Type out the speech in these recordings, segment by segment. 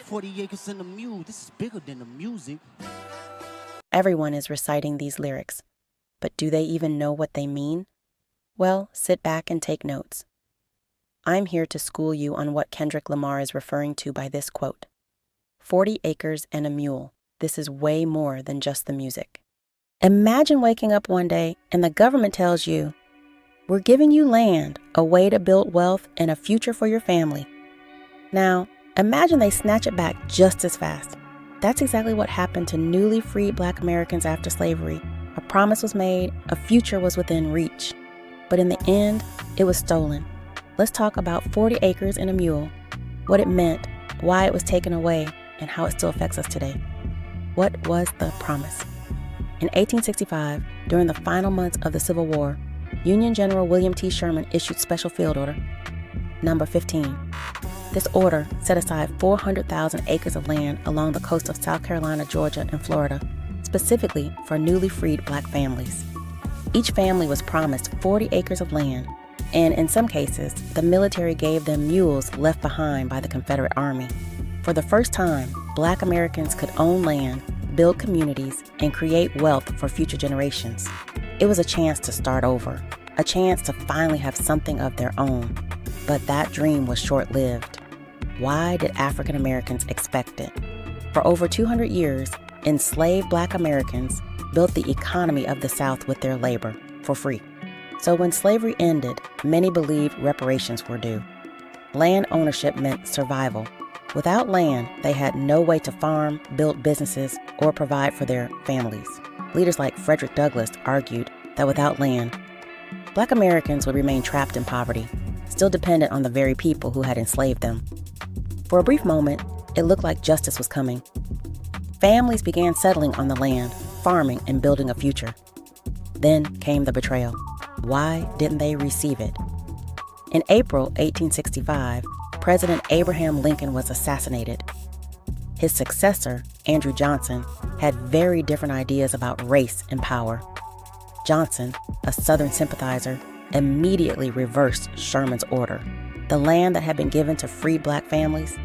40 acres and a mule, this is bigger than the music. Everyone is reciting these lyrics, but do they even know what they mean? Well, sit back and take notes. I'm here to school you on what Kendrick Lamar is referring to by this quote. 40 acres and a mule. This is way more than just the music. Imagine waking up one day and the government tells you, we're giving you land, a way to build wealth and a future for your family. Now, imagine they snatch it back just as fast. That's exactly what happened to newly freed Black Americans after slavery. A promise was made, a future was within reach. But in the end, it was stolen. Let's talk about 40 acres and a mule, what it meant, why it was taken away, and how it still affects us today. What was the promise? In 1865, during the final months of the Civil War, Union General William T. Sherman issued Special Field Order Number 15. This order set aside 400,000 acres of land along the coast of South Carolina, Georgia, and Florida, specifically for newly freed Black families. Each family was promised 40 acres of land, and in some cases, the military gave them mules left behind by the Confederate Army. For the first time, Black Americans could own land, build communities, and create wealth for future generations. It was a chance to start over, a chance to finally have something of their own. But that dream was short-lived. Why did African Americans expect it? For over 200 years, enslaved Black Americans built the economy of the South with their labor for free. So when slavery ended, many believed reparations were due. Land ownership meant survival. Without land, they had no way to farm, build businesses, or provide for their families. Leaders like Frederick Douglass argued that without land, Black Americans would remain trapped in poverty, still dependent on the very people who had enslaved them. For a brief moment, it looked like justice was coming. Families began settling on the land, farming, and building a future. Then came the betrayal. Why didn't they receive it? In April 1865, President Abraham Lincoln was assassinated. His successor, Andrew Johnson, had very different ideas about race and power. Johnson, a Southern sympathizer, immediately reversed Sherman's order. The land that had been given to free Black families,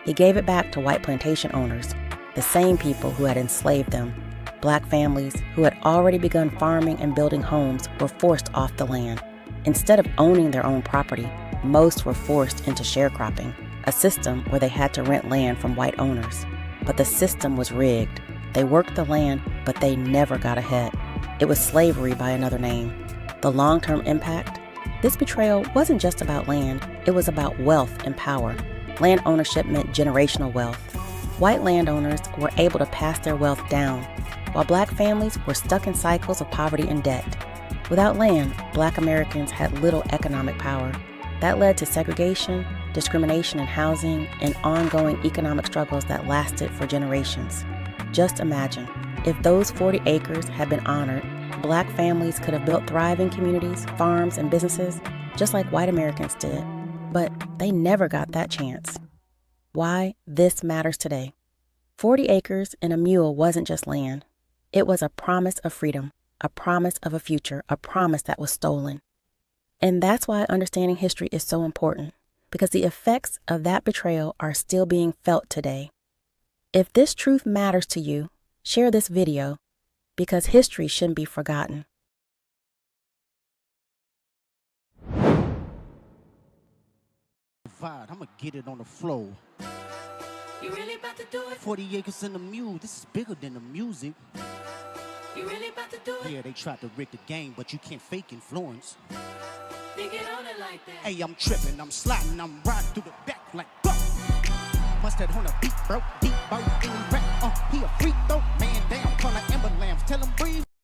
he gave it back to white plantation owners, the same people who had enslaved them. Black families who had already begun farming and building homes were forced off the land. Instead of owning their own property, most were forced into sharecropping, a system where they had to rent land from white owners. But the system was rigged. They worked the land, but they never got ahead. It was slavery by another name. The long-term impact? This betrayal wasn't just about land, it was about wealth and power. Land ownership meant generational wealth. White landowners were able to pass their wealth down, while Black families were stuck in cycles of poverty and debt. Without land, Black Americans had little economic power. That led to segregation, discrimination in housing, and ongoing economic struggles that lasted for generations. Just imagine, if those 40 acres had been honored, Black families could have built thriving communities, farms, and businesses, just like white Americans did. But they never got that chance. Why this matters today. 40 acres and a mule wasn't just land. It was a promise of freedom, a promise of a future, a promise that was stolen. And that's why understanding history is so important, because the effects of that betrayal are still being felt today. If this truth matters to you, share this video, because history shouldn't be forgotten. I'm gonna get it on the floor. You really about to do it? 40 acres and a mule, this is bigger than the music. You really about to do it? Yeah, they tried to rig the game, but you can't fake influence. They get on it like that. Hey, I'm tripping, I'm sliding, I'm riding through the back like, bro. Mustard on a beat, bro, deep, bro, any rap, he a freak though, man down, call an ambulance, tell him breathe.